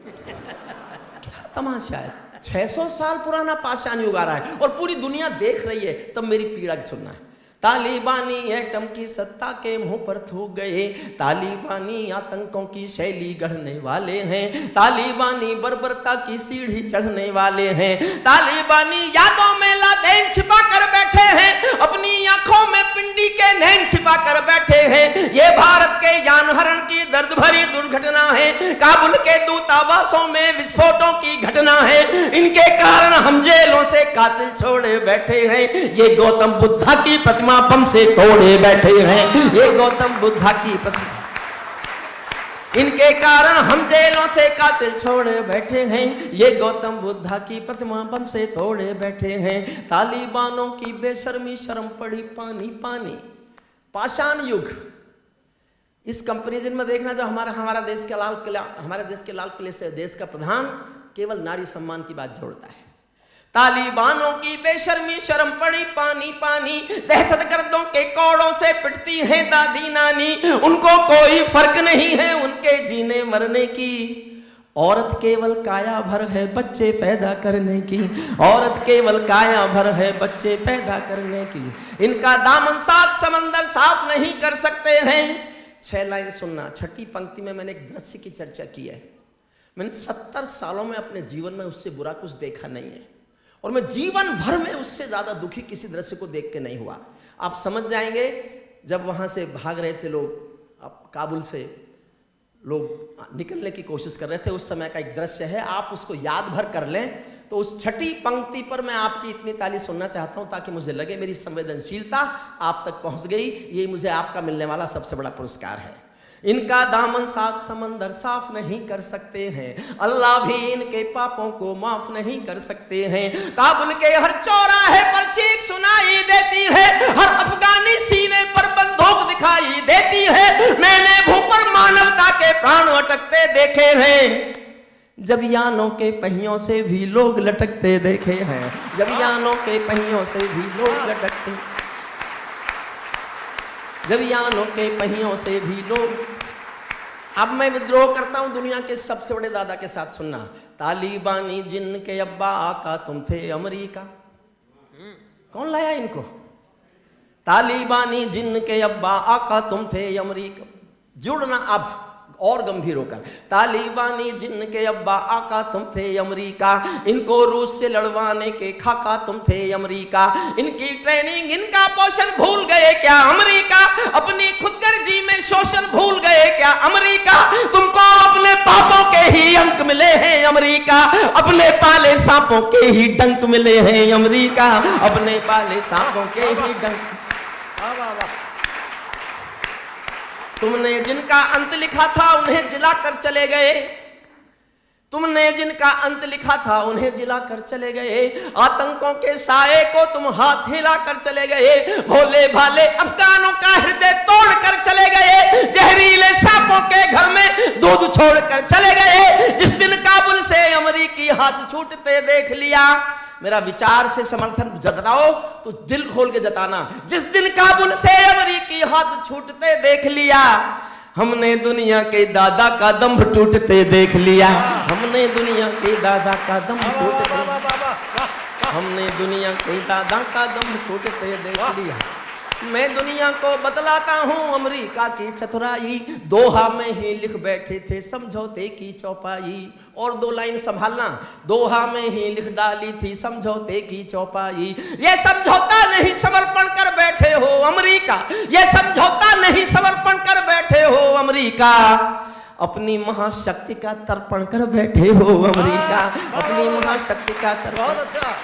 क्या तमाशा है। 600 साल पुराना पाषाण युग आ रहा है और पूरी दुनिया देख रही है, तब मेरी पीड़ा सुनना है। तालिबानी एटम की सत्ता के मुंह पर थूक गए, तालिबानी आतंकों की शैली गढ़ने वाले हैं, तालिबानी बर्बरता की सीढ़ी चढ़ने वाले हैं, तालिबानी यादों में लादेन छिपा कर बैठे हैं, अपनी आंखों में पिंडी के नैन छिपा कर बैठे हैं। ये भारत के जानहरण की दर्द भरी दुर्घटना है, काबुल के दूतावासों में विस्फोटों की घटना है। इनके कारण हम जेलों से कातिल छोड़े बैठे हैं। ये गौतम बुद्धा की प्रतिमा बम से तोड़े बैठे हैं, ये गौतम बुद्धा की प्रतिमा। इनके कारण हम जेलों से कातिल छोड़े बैठे हैं, ये गौतम बुद्धा की प्रतिमा बम से तोड़े बैठे हैं। तालिबानों की बेशर्मी शर्म पड़ी पानी पानी। पाषाण युग, इस कंपैरिजन में देखना, जो हमारा देश के लाल किला, हमारे देश के लाल किले से देश का प्रधान केवल नारी सम्मान की बात जोड़ता है। तालिबानों की बेशर्मी शर्म पड़ी पानी पानी, दहशतगर्दों के कोड़ों से पिटती हैं दादी नानी, उनको कोई फर्क नहीं है उनके जीने मरने की। औरत केवल काया भर है बच्चे पैदा करने की, औरत केवल काया भर है बच्चे पैदा करने की। इनका दामन सात समंदर साफ नहीं कर सकते हैं। 6 लाइन सुनना, छठी पंक्ति में मैंने एक दृश्य की चर्चा की है। मैंने 70 सालों में अपने जीवन में उससे बुरा कुछ देखा नहीं है, और मैं जीवन भर में उससे ज्यादा दुखी किसी दृश्य को देख के नहीं हुआ। आप समझ जाएंगे, जब वहां से भाग रहे थे लोग, काबुल से लोग निकलने की कोशिश कर रहे थे, उस समय का एक दृश्य है, आप उसको याद भर कर लें तो उस छठी पंक्ति पर मैं आपकी इतनी ताली सुनना चाहता हूं ताकि मुझे लगे मेरी संवेदनशीलता आप तक पहुंच गई। ये मुझे आपका मिलने वाला सबसे बड़ा पुरस्कार है। इनका दामन सात समंदर साफ नहीं कर सकते हैं, अल्लाह भी इनके पापों को माफ नहीं कर सकते हैं। काबुल के हर चौराहे पर चीख सुनाई देती है, हर अफगानी सीने पर बंदूक दिखाई देती है। मैंने भू पर मानवता के प्राण अटकते देखे हैं, जब यानों के पहियों से भी लोग लटकते देखे हैं, जब यानों के पहियों से भी लोग लटकते, जब यानों के पहियों से भी लोग। अब मैं विद्रोह करता हूं दुनिया के सबसे बड़े दादा के साथ, सुनना। तालिबानी जिनके अब्बा आका तुम थे अमेरिका। कौन लाया इनको? तालिबानी जिनके अब्बा आका तुम थे अमेरिका। जुड़ना अब और गंभीर होकर, तालिबानी जिनके अब्बा आका तुम थे अमेरिका, इनको रूस से लड़वाने के खाका तुम थे अमेरिका। इनकी ट्रेनिंग इनका पोषण भूल गए क्या अमेरिका, अपनी खुदगर्जी में शोषण भूल गए क्या अमेरिका। तुमको अपने पापों के ही अंक मिले हैं अमेरिका, अपने पाले सांपों के ही डंक मिले हैं अमेरिका, अपने पाले सांपों के ही डंक। तुमने जिनका अंत लिखा था उन्हें जिलाकर चले गए, तुमने जिनका अंत लिखा था उन्हें जिलाकर चले गए। आतंकों के साए को तुम हाथ हिलाकर चले गए, भोले भाले अफगानों का हृदय तोड़कर चले गए, जहरीले सांपों के घर में दूध छोड़कर चले गए। जिस दिन काबुल से अमेरिकी हाथ छूटते देख लिया, मेरा विचार से समर्थन जताओ तो दिल खोल के जताना, जिस दिन काबुल से अमेरिकी हाथ छूटते देख लिया, हमने दुनिया के दादा का दम टूटते देख लिया, हमने दुनिया के दादा का दम टूटते, हमने दुनिया के दादा का दम टूटते देख लिया। मैं दुनिया को बतलाता हूँ अमेरिका की चतुराई, दोहा में ही लिख बैठे थे समझौते की चौपाई। और 2 लाइन संभालना, दोहा में ही लिख डाली थी समझौते की चौपाई। ये समझौता नहीं समर्पण कर बैठे हो अमेरिका, ये समझौता नहीं समर्पण कर बैठे हो अमेरिका, अपनी महाशक्ति का तर्पण कर बैठे हो अमेरिका, अपनी महाशक्ति का तर्पण।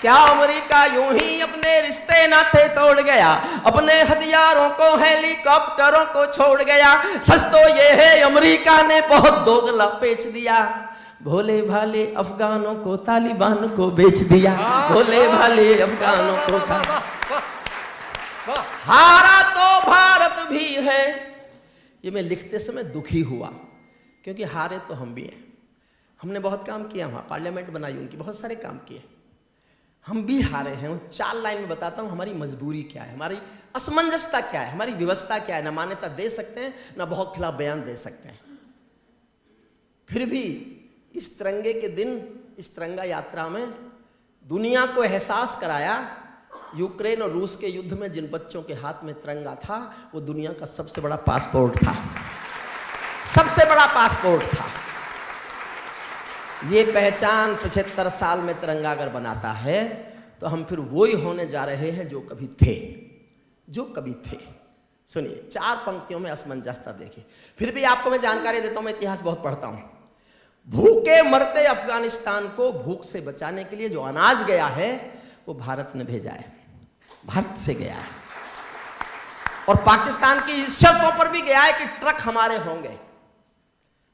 क्या अमेरिका यूं ही अपने रिश्ते नाते तोड़ गया, अपने हथियारों को हेलीकॉप्टरों को छोड़ गया? सच तो ये है अमेरिका ने बहुत दोगला बेच दिया, भोले भाले अफगानों को तालिबान को बेच दिया, भोले भाले अफगानों को हारा तो भारत भी है। ये मैं लिखते समय दुखी हुआ, क्योंकि हारे तो हम भी हैं। हमने बहुत काम किया, वहां पार्लियामेंट बनाई, उनकी बहुत सारे काम किए, हम भी हारे हैं। 4 लाइन में बताता हूं हमारी मजबूरी क्या है, हमारी असमंजसता क्या है, हमारी व्यवस्था क्या है। ना मान्यता दे सकते हैं, ना बहुत खिलाफ बयान दे सकते हैं। फिर भी इस तिरंगे के दिन, इस तिरंगा यात्रा में दुनिया को एहसास कराया, यूक्रेन और रूस के युद्ध में जिन बच्चों के हाथ में तिरंगा था, वो दुनिया का सबसे बड़ा पासपोर्ट था, सबसे बड़ा पासपोर्ट था। ये पहचान 75 साल में तिरंगा अगर बनाता है तो हम फिर वही होने जा रहे हैं जो कभी थे, जो कभी थे। सुनिए, 4 पंक्तियों में असमंजसता देखिए। फिर भी आपको मैं जानकारी देता हूं, मैं इतिहास बहुत पढ़ता हूं। भूखे मरते अफगानिस्तान को भूख से बचाने के लिए जो अनाज गया है वो भारत ने भेजा है, भारत से गया है। और पाकिस्तान की इस शर्तों पर भी गया है कि ट्रक हमारे होंगे,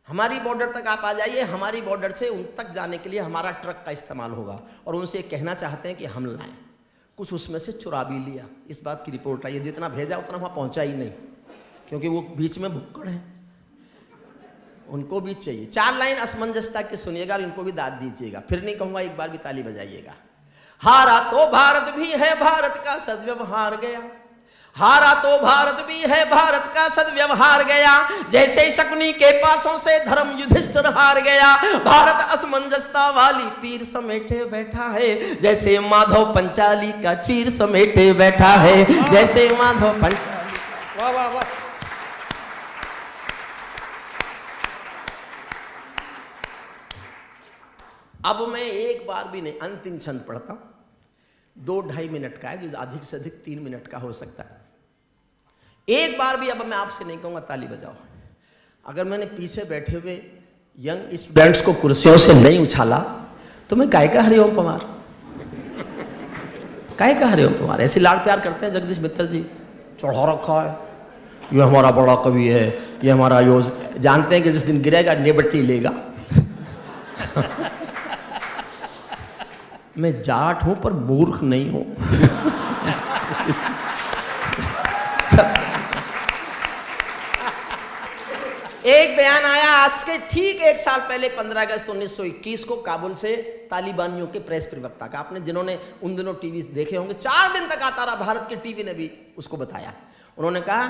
हमारी बॉर्डर तक आप आ जाइए, हमारी बॉर्डर से उन तक जाने के लिए हमारा ट्रक का इस्तेमाल होगा। और उनसे कहना चाहते हैं कि हम लाएं। कुछ उसमें से चुरा भी लिया, इस बात की रिपोर्ट आई है। जितना भेजा उतना वहाँ पहुँचा ही नहीं, क्योंकि वो बीच में भुक्कड़ हैं, उनको भी चाहिए। 4 लाइन असमंजसता की सुनिएगा और इनको भी दाद दीजिएगा, फिर नहीं कहूँगा, एक बार भी ताली बजाइएगा। हारा तो भारत भी है, भारत का सद्व्यवहार गया। हारा तो भारत भी है, भारत का सद्व्यवहार गया। जैसे शकुनी के पासों से धर्म युधिष्ठिर हार गया। भारत असमंजसता वाली पीर समेटे बैठा है, जैसे माधव पंचाली का चीर समेटे बैठा है। जैसे माधव पंचाली। वाह वाह वाह। अब मैं एक बार भी नहीं, अंतिम छंद पढ़ता हूं, 2-2.5 मिनट का है, जो अधिक से अधिक 3 मिनट का हो सकता है। एक बार भी अब मैं आपसे नहीं कहूंगा ताली बजाओ। अगर मैंने पीछे बैठे हुए यंग स्टूडेंट्स को कुर्सियों से नहीं उछाला तो मैं काय का हरिओम पवार, काय का हरिओम पवार। ऐसे लाड प्यार करते हैं जगदीश मित्तल जी, चढ़ा रखा है, ये हमारा बड़ा कवि है, ये हमारा योज। जानते हैं कि जिस दिन गिरेगा नेबट्टी लेगा। मैं जाट हूं पर मूर्ख नहीं हूं। एक बयान आया आज से ठीक 1 साल पहले 15 अगस्त 1921 को काबुल से तालिबानियों के प्रेस प्रवक्ता का। आपने जिन्होंने उन दिनों टीवी देखे होंगे, 4 दिन तक आता रहा, भारत के टीवी ने भी उसको बताया। उन्होंने कहा,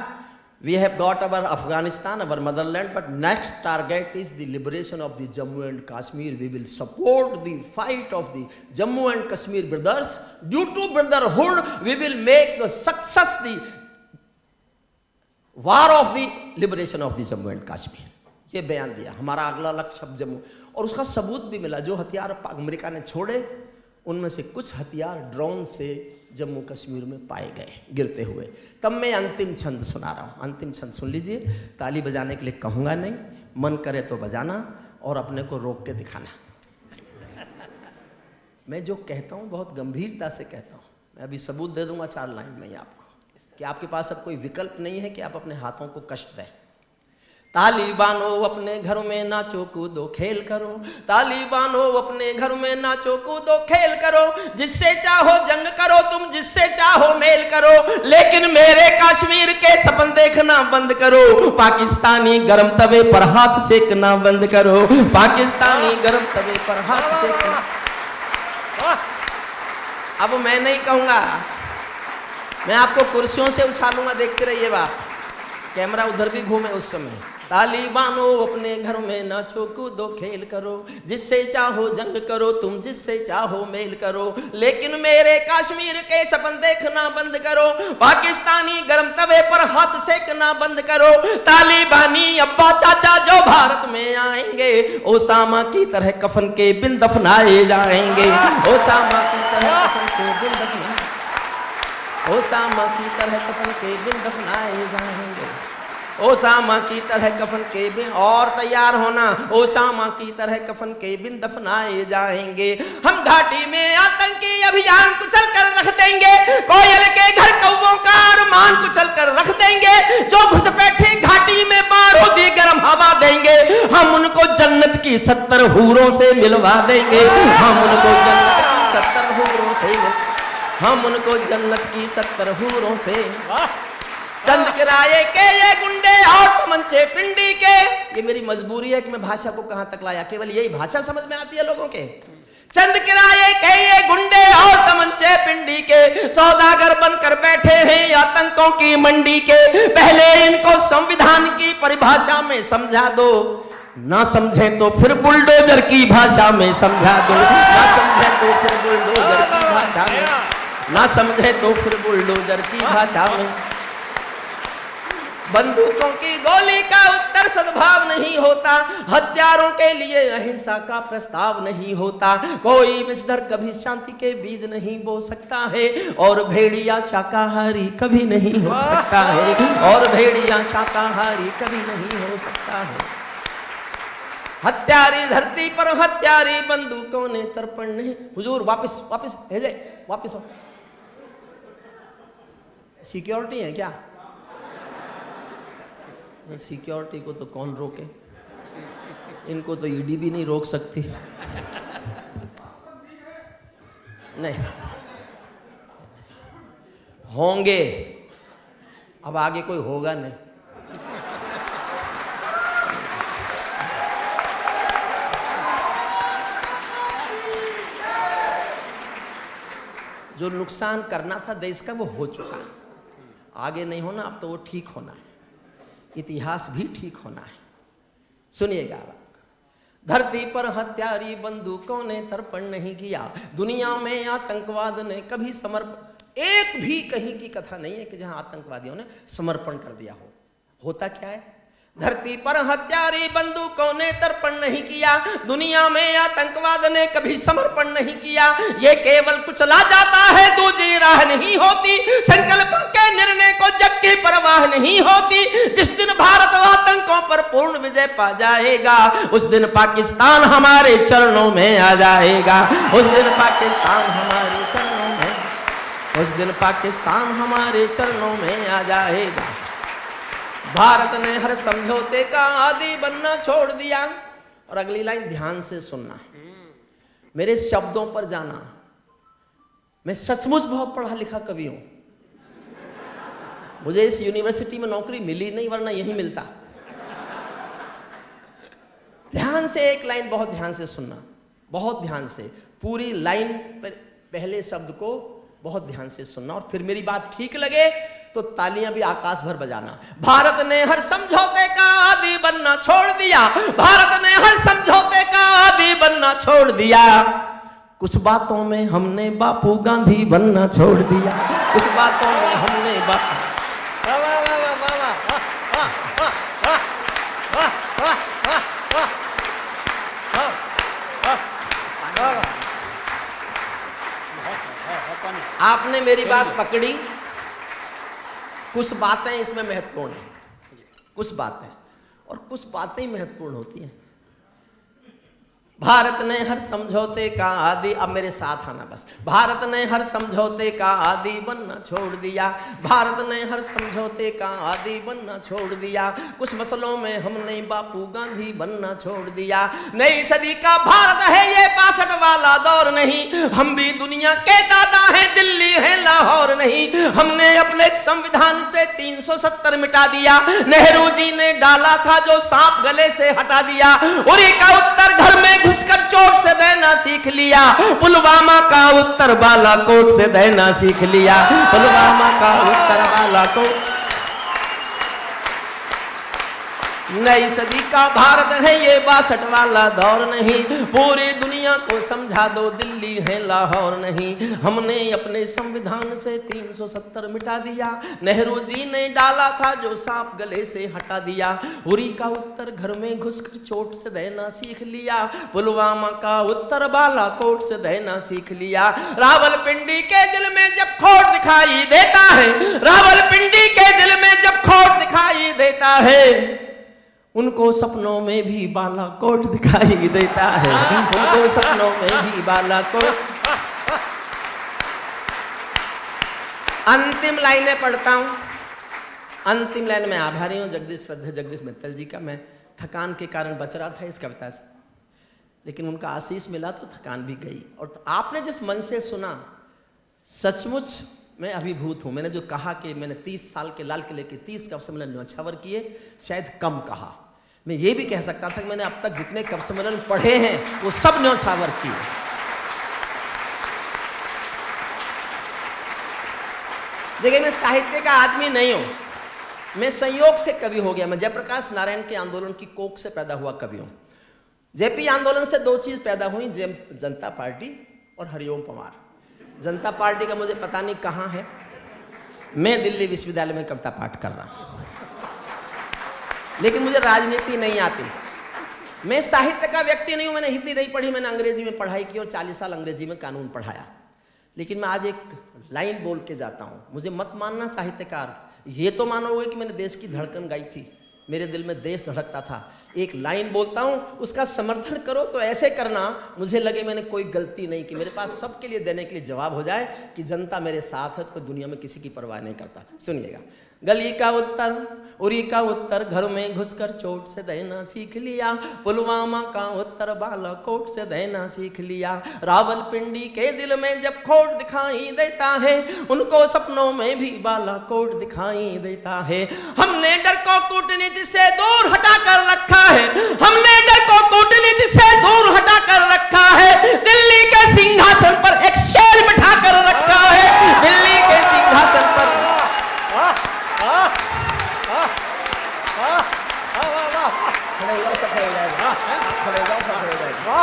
we have got our Afghanistan, our motherland, but next target is the liberation of the Jammu and Kashmir. We will support the fight of the Jammu and Kashmir brothers. Due to brotherhood we will make the success the war of the liberation of the Jammu and Kashmir. ये बयान दिया, हमारा अगला लक्ष्य अब जम्मू। और उसका सबूत भी मिला, जो हथियार अमेरिका ने छोड़े उनमें से कुछ हथियार ड्रोन से जम्मू कश्मीर में पाए गए गिरते हुए। तब मैं अंतिम छंद सुना रहा हूं, अंतिम छंद सुन लीजिए। ताली बजाने के लिए कहूंगा नहीं, मन करे तो बजाना और अपने को रोक के दिखाना। मैं जो कहता हूं बहुत गंभीरता से कहता हूं। मैं अभी सबूत दे दूंगा 4 लाइन में ही आपको, कि आपके पास अब कोई विकल्प नहीं है कि आप अपने हाथों को कष्ट दें। तालिबानो अपने घर में नाचो कूदो खेल करो, तालिबानो अपने घर में नाचो कूदो खेल करो। जिससे चाहो जंग करो तुम, जिससे चाहो मेल करो, लेकिन मेरे कश्मीर के सपन देखना बंद करो। पाकिस्तानी गरम तवे पर हाथ सेकना बंद करो, पाकिस्तानी गरम तवे पर हाथ सेकना। अब मैं नहीं कहूंगा, मैं आपको कुर्सियों से उछालूंगा, देखते रहिए बाप। कैमरा उधर भी घूमे उस समय। तालिबानो अपने घर में नाचो कूदो खेल करो, जिससे चाहो जंग करो तुम, जिससे चाहो मेल करो, लेकिन मेरे कश्मीर के सपन देखना बंद करो। पाकिस्तानी गरम तवे पर हाथ सेकना बंद करो। तालिबानी अब्बा चाचा जो भारत में आएंगे, ओसामा की तरह कफन के बिन दफनाए जाएंगे। ओसामा की तरह कफन के बिन दफनाए, ओसामा की तरह कफन के बिन दफनाए जाएंगे। ओसामा की तरह कफन के बिन, और तैयार होना, ओसामा की तरह कफन के बिन दफनाए जाएंगे। हम घाटी में आतंकी अभियान कुचल कर रख देंगे, कोयल के घर कौवों का अरमान कुचल कर रख देंगे। जो घुसपैठे घाटी में बारूदी गर्म हवा देंगे, हम उनको जन्नत की 70 हूरों से मिलवा देंगे। हम उनको जन्नत की 70 हूरों से, हम उनको जन्नत की 70 हूरों से। चंद किराए के ये गुंडे और तमंचे पिंडी के। ये मेरी मजबूरी है कि मैं भाषा को कहां तक लाया, केवल यही भाषा समझ में आती है लोगों के। चंद किराए के ये गुंडे और तमंचे पिंडी के, सौदागर बनकर बैठे हैं आतंकों की मंडी के। पहले इनको संविधान की परिभाषा में समझा दो, ना समझे तो फिर बुलडोजर की भाषा में समझा दो। ना समझे तो फिर बुलडोजर की भाषा में, ना समझे तो फिर बुलडोजर की भाषा में। बंदूकों की गोली का उत्तर सद्भाव नहीं होता, हथियारों के लिए अहिंसा का प्रस्ताव नहीं होता। कोई विषधर कभी शांति के बीज नहीं बो सकता है, और भेड़िया शाकाहारी कभी नहीं हो सकता है, और भेड़िया शाकाहारी कभी नहीं हो सकता है। हत्यारी धरती पर हत्यारी बंदूकों ने तर्पण नहीं। हुजूर वापस वापस भेजे, वापस हो। सिक्योरिटी है क्या? सिक्योरिटी को तो कौन रोके, इनको तो ईडी भी नहीं रोक सकती। नहीं होंगे, अब आगे कोई होगा नहीं। जो नुकसान करना था देश का वो हो चुका, आगे नहीं होना, अब तो वो ठीक होना है, इतिहास भी ठीक होना है। सुनिएगा आप, धरती पर हत्यारी बंदूकों ने तर्पण नहीं किया, दुनिया में आतंकवाद ने कभी समर्पण, एक भी कहीं की कथा नहीं है कि जहां आतंकवादियों ने समर्पण कर दिया हो। होता क्या है, धरती पर हत्यारी बंदूकों ने तर्पण नहीं किया, दुनिया में आतंकवाद ने कभी समर्पण नहीं किया। ये केवल कुचला जाता है, दूसरी राह नहीं होती, संकल्पों के निर्णय को जग की परवाह नहीं होती। जिस दिन भारत आतंकों पर पूर्ण विजय पा जाएगा, उस दिन पाकिस्तान हमारे चरणों में आ जाएगा। उस दिन पाकिस्तान हमारे चरणों में, उस दिन पाकिस्तान हमारे चरणों में आ जाएगा। भारत ने हर समझौते का आदी बनना छोड़ दिया। और अगली लाइन ध्यान से सुनना, मेरे शब्दों पर जाना। मैं सचमुच बहुत पढ़ा लिखा कवि हूं, मुझे इस यूनिवर्सिटी में नौकरी मिली नहीं, वरना यही मिलता। ध्यान से एक लाइन बहुत ध्यान से सुनना, बहुत ध्यान से, पूरी लाइन पर पहले शब्द को बहुत ध्यान से सुनना, और फिर मेरी बात ठीक लगे तो तालियां भी आकाश भर बजाना। भारत ने हर समझौते का आदी बनना छोड़ दिया, भारत ने हर समझौते का आदी बनना छोड़ दिया। कुछ बातों में हमने बापू गांधी बनना छोड़ दिया, कुछ बातों में हमने आपने मेरी बात पकड़ी। कुछ बातें इसमें महत्वपूर्ण हैं, कुछ बातें, और कुछ बातें ही महत्वपूर्ण होती हैं। भारत ने हर समझौते का आदी, अब मेरे साथ आना बस, भारत ने हर समझौते का आदी बनना छोड़ दिया, भारत ने हर समझौते का आदी बनना छोड़ दिया। कुछ मसलों में हमने बापू गांधी बनना छोड़ दिया। नई सदी का भारत है ये 62 वाला दौर नहीं, हम भी दुनिया के दादा हैं, दिल्ली है लाहौर नहीं। हमने अपने संविधान से 370 मिटा दिया, नेहरू जी ने डाला था जो सांप गले से हटा दिया। उरी का उत्तर घर में घुसकर चोट से देना सीख लिया, पुलवामा का उत्तर बालाकोट से देना सीख लिया, पुलवामा का उत्तर बालाकोट। नई सदी का भारत है ये 62 वाला दौर नहीं, पूरी दुनिया को समझा दो दिल्ली है लाहौर नहीं। हमने अपने संविधान से 370 मिटा दिया, नेहरू जी ने डाला था जो सांप गले से हटा दिया। उरी का उत्तर घर में घुसकर चोट से देना सीख लिया, पुलवामा का उत्तर बालाकोट से देना सीख लिया। रावलपिंडी के दिल में जब खोट दिखाई देता है, रावलपिंडी के दिल में जब खोट दिखाई देता है, उनको सपनों में भी बालाकोट दिखाई देता है, उनको सपनों में भी बालाकोट। अंतिम लाइनें पढ़ता हूं, अंतिम लाइन में आभारी हूं जगदीश मित्तल जी का। मैं थकान के कारण बच रहा था इस कविता से, लेकिन उनका आशीष मिला तो थकान भी गई। और आपने जिस मन से सुना, सचमुच मैं अभिभूत हूं। मैंने जो कहा कि मैंने 30 साल के लाल किले के 30 कवि सम्मेलन न्यौछावर किए, शायद कम कहा। मैं ये भी कह सकता था कि मैंने अब तक जितने कवि सम्मेलन पढ़े हैं वो सब न्यौछावर किए। देखिए, मैं साहित्य का आदमी नहीं हूं, मैं संयोग से कवि हो गया। मैं जयप्रकाश नारायण के आंदोलन की कोख से पैदा हुआ कवि हूं। जेपी आंदोलन से 2 चीज पैदा हुई, जनता पार्टी और हरिओम पंवार। जनता पार्टी का मुझे पता नहीं कहाँ है, मैं दिल्ली विश्वविद्यालय में कविता पाठ कर रहा हूं, लेकिन मुझे राजनीति नहीं आती। मैं साहित्य का व्यक्ति नहीं हूं, मैंने हिंदी नहीं पढ़ी, मैंने अंग्रेजी में पढ़ाई की और 40 साल अंग्रेजी में कानून पढ़ाया। लेकिन मैं आज एक लाइन बोल के जाता हूं, मुझे मत मानना साहित्यकार, ये तो मानोगे कि मैंने देश की धड़कन गाई थी, मेरे दिल में देश धड़कता था। एक लाइन बोलता हूं, उसका समर्थन करो तो ऐसे करना मुझे लगे मैंने कोई गलती नहीं की, मेरे पास सबके लिए देने के लिए जवाब हो जाए कि जनता मेरे साथ है, तो दुनिया में किसी की परवाह नहीं करता। सुनिएगा, गली का उत्तर, उरी का उत्तर, घर में घुसकर चोट से देना सीख लिया। पुलवामा का उत्तर, बालाकोट से देना सीख लिया। रावलपिंडी के दिल में जब खोट दिखाई देता है, उनको सपनों में भी बालाकोट दिखाई देता है। हमने डर को कूटनीति से दूर हटा कर रखा है, हमने डर को कूटनीति से दूर हटा कर रखा है। दिल्ली के सिंहासन पर एक शेर बिठा कर रखा है, दिल्ली के सिंहासन पर। खड़े हो जाओ, सब खड़े हो जाएगा, खड़े हो जाओ, सब खड़े हो जाएगा।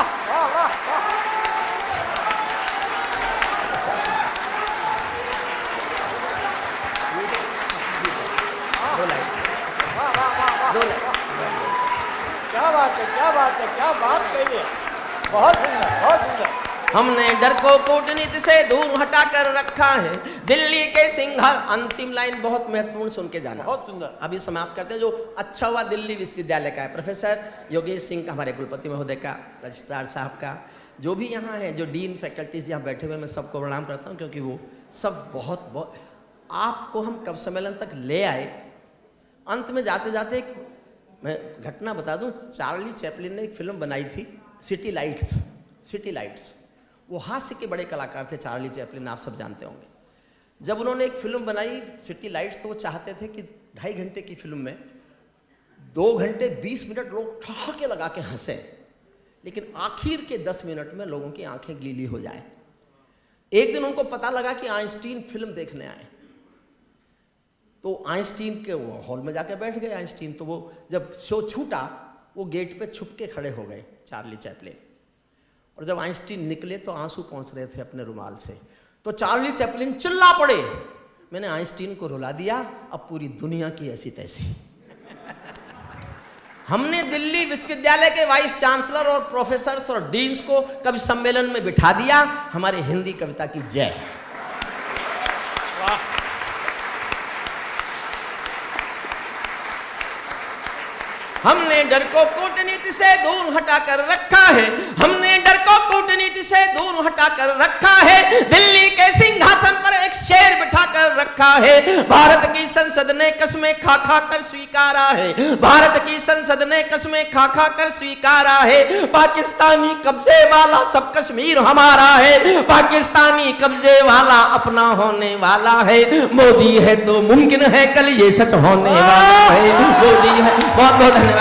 क्या बात है, क्या बात है, क्या बात कही है, बहुत सुंदर, बहुत सुंदर। हमने डर को कूटनीति से दूर हटा कर रखा है, दिल्ली के सिंहासन। अंतिम लाइन बहुत महत्वपूर्ण, सुन के जाना, बहुत सुंदर। अभी समाप्त करते हैं। जो अच्छा हुआ दिल्ली विश्वविद्यालय का है, प्रोफेसर योगेश सिंह का, हमारे कुलपति महोदय का, रजिस्ट्रार साहब का, जो भी यहाँ है, जो डीन फैकल्टीज यहाँ बैठे हुए, मैं सबको प्रणाम करता हूँ, क्योंकि वो सब बहुत आपको हम कब सम्मेलन तक ले आए। अंत में जाते जाते एक मैं घटना बता दूं, चार्ली चैपलिन ने एक फिल्म बनाई थी, सिटी लाइट्स। सिटी लाइट्स, वो हास्य के बड़े कलाकार थे चार्ली चैपलिन, आप सब जानते होंगे। जब उन्होंने एक फिल्म बनाई सिटी लाइट्स, तो वो चाहते थे कि 2.5 घंटे की फिल्म में 2 घंटे 20 मिनट लोग ठहाके लगा के हंसे, लेकिन आखिर के 10 मिनट में लोगों की आंखें गीली हो जाए। एक दिन उनको पता लगा कि आइंस्टीन फिल्म देखने आए, तो आइंस्टीन के वो हॉल में जाकर बैठ गए आइंस्टीन। तो वो जब शो छूटा, वो गेट पे छुप के खड़े हो गए चार्ली चैपलिन, और जब आइंस्टीन निकले तो आंसू पहुंच रहे थे अपने रुमाल से। तो चार्ली चैपलिन चिल्ला पड़े, मैंने आइंस्टीन को रुला दिया, अब पूरी दुनिया की ऐसी तैसी। हमने दिल्ली विश्वविद्यालय के वाइस चांसलर और प्रोफेसर्स और डीन्स को कवि सम्मेलन में बिठा दिया। हमारे हिंदी कविता की जय। हमने डर को कूटनीति से दूर हटा कर रखा है, हमने डर को कूटनीति से दूर हटा कर रखा है। दिल्ली के सिंहासन पर एक शेर बिठा कर रखा है। भारत की संसद ने कस्में खा खा कर स्वीकारा है, भारत की संसद ने कस्में खा खा कर स्वीकारा है। पाकिस्तानी कब्जे वाला सब कश्मीर हमारा है, पाकिस्तानी कब्जे वाला अपना होने वाला है। मोदी है तो मुमकिन है कल ये सच होने वाला है, मोदी है। बहुत बहुत धन्यवाद।